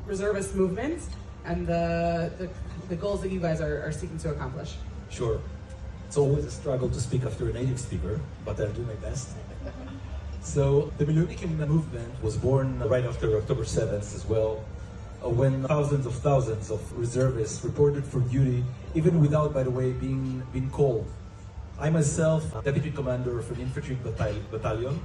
reservist movement and the goals that you guys are seeking to accomplish. Sure. It's always a struggle to speak after a native speaker, but I'll do my best. So the Miluimnikim movement was born right after October 7th as well, when thousands of reservists reported for duty, even without, by the way, being called. I myself, deputy commander of an infantry battalion,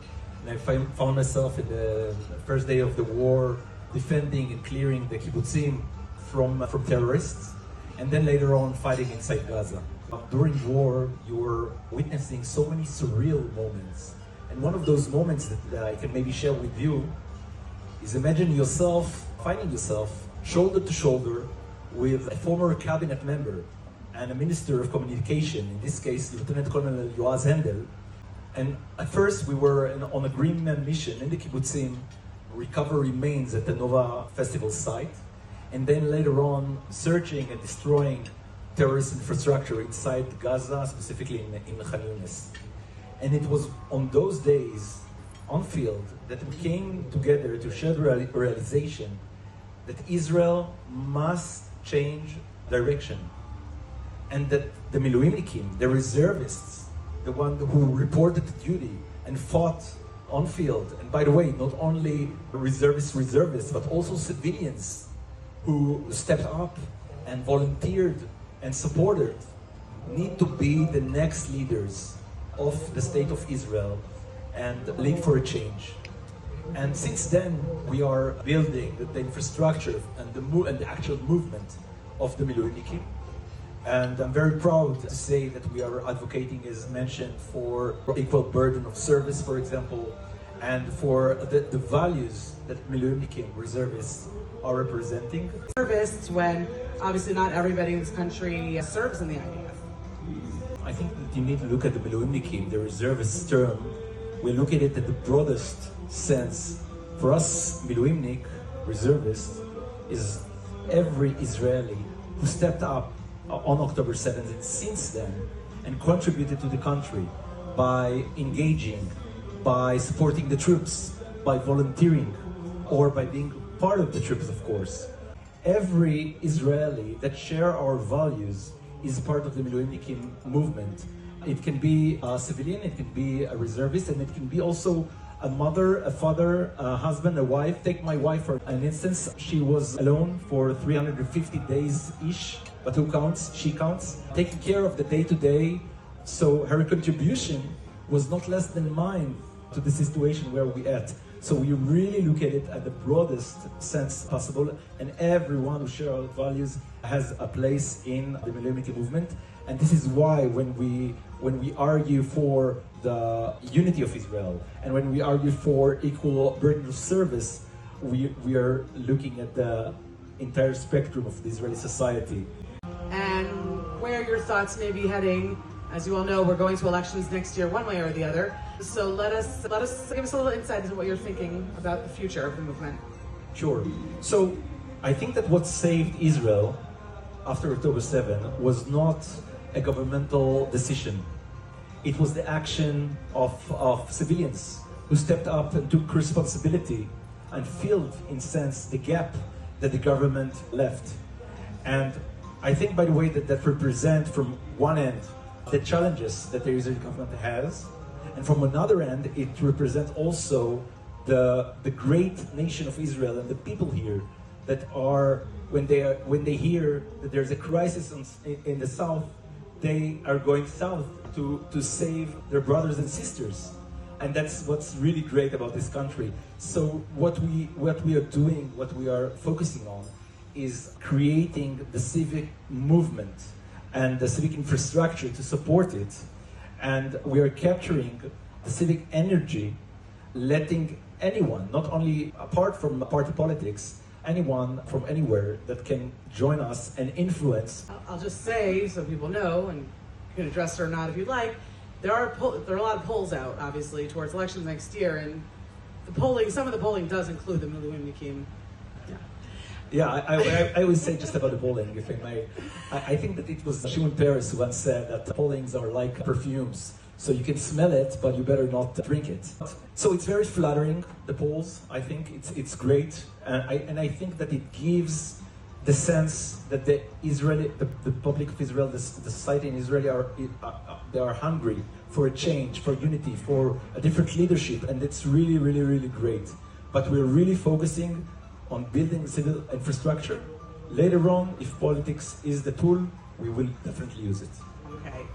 and I found myself in the first day of the war defending and clearing the kibbutzim from terrorists, and then later on fighting inside Gaza. During war, you were witnessing so many surreal moments. And one of those moments that I can maybe share with you is imagine yourself, finding yourself shoulder to shoulder with a former cabinet member and a minister of communication, in this case, Lieutenant Colonel Yoaz Hendel. And at first we were on a green mission in the kibbutzim, recover remains at the Nova Festival site, and then later on searching and destroying terrorist infrastructure inside Gaza, specifically in Khan Yunis. And it was on those days, on field, that we came together to share the realization that Israel must change direction. And that the Miluimnikim, the reservists, the one who reported to duty and fought on field, and by the way, not only reservists, but also civilians who stepped up and volunteered and supported, need to be the next leaders of the state of Israel and lead for a change. And since then, we are building the infrastructure and the actual movement of the Miluimnikim. And I'm very proud to say that we are advocating, as mentioned, for equal burden of service, for example, and for the values that Miluimnikim reservists are representing. Reservists, when obviously not everybody in this country serves in the IDF. I think that you need to look at the Miluimnikim, the reservist term. We look at it in the broadest sense. For us, Miluimnik, reservist, is every Israeli who stepped up on October 7th and since then and contributed to the country by engaging, by supporting the troops, by volunteering, or by being part of the troops, of course. Every Israeli that share our values is part of the Miluimnikim movement. It can be a civilian, it can be a reservist, and it can be also a mother, a father, a husband, a wife. Take my wife for an instance. She was alone for 350 days-ish, but who counts? She counts. Taking care of the day-to-day. So her contribution was not less than mine to the situation where we at. So we really look at it at the broadest sense possible, and everyone who shares our values has a place in the Miluimnikim movement. And this is why when we argue for the unity of Israel, and when we argue for equal burden of service, we are looking at the entire spectrum of the Israeli society. And where your thoughts may be heading. As you all know, we're going to elections next year, one way or the other. So let us give us a little insight into what you're thinking about the future of the movement. Sure. So I think that what saved Israel after October 7 was not a governmental decision. It was the action of civilians who stepped up and took responsibility and filled, in a sense, the gap that the government left. And I think, by the way, that represent from one end the challenges that the Israeli government has, and from another end, it represents also the great nation of Israel and the people here that are, when they hear that there's a crisis in the south, they are going south to save their brothers and sisters. And that's what's really great about this country. So what we are doing, what we are focusing on, is creating the civic movement and the civic infrastructure to support it. And we are capturing the civic energy, letting anyone, not only apart from party politics, anyone from anywhere that can join us and influence. I'll just say, so people know, and you can address it or not if you'd like, there are a lot of polls out, obviously, towards elections next year, and some of the polling does include the Miluimnikim. Yeah, I always say just about the polling, if I may. I think that it was Shimon Peres who once said that pollings are like perfumes. So you can smell it, but you better not drink it. So it's very flattering, the polls. I think it's great. And I think that it gives the sense that the public of Israel, the society in Israel they are hungry for a change, for unity, for a different leadership. And it's really, really, really great. But we're really focusing on building civil infrastructure. Later on, if politics is the tool, we will definitely use it. Okay.